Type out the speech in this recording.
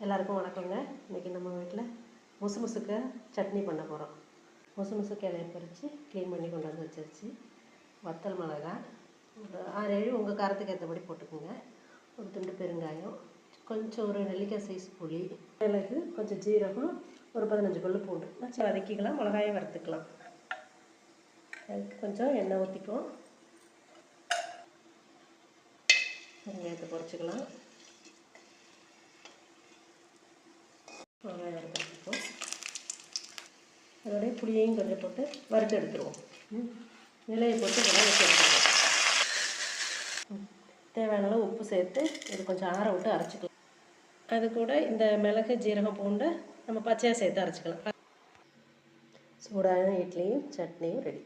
எல்லாருக்கும் வணக்கங்க. இன்றைக்கி நம்ம வீட்டில் முசுமுசுக்க சட்னி பண்ண போகிறோம். முசுமுசுக்க இலையை பறித்து க்ளீன் பண்ணி கொண்டு வந்து வச்சிருச்சு. வத்தல் மிளகாய் ஒரு 6-7 உங்கள் காரத்துக்கு ஏற்றபடி போட்டுக்கோங்க. ஒரு துண்டு பெருங்காயம், கொஞ்சம் ஒரு நெல்லிக்காய் சைஸ் புளி, மிளகு, கொஞ்சம் ஜீரகம், ஒரு 15 பல்லு பூண்டு வச்சு வதக்கிக்கலாம். மிளகாயை வறுத்துக்கலாம். அதுக்கு கொஞ்சம் எண்ணெய் ஊற்றிக்குவோம். வெங்காயத்தை பொரிச்சிக்கலாம். வெங்காயம் வறுத்துப்போம். அதோடைய புளியையும் கொஞ்சம் போட்டு வறுத்து எடுத்துருவோம். நிலையை போட்டு இதெல்லாம் வச்சு எடுத்துக்குவோம். தேவையான அளவு உப்பு சேர்த்து இது கொஞ்சம் ஆற விட்டு அரைச்சிக்கலாம். அது கூட இந்த மிளகு ஜீரகம் பூண்டை நம்ம பச்சையாக சேர்த்து அரைச்சிக்கலாம். சூடான இட்லியும் சட்னியும் ரெடி.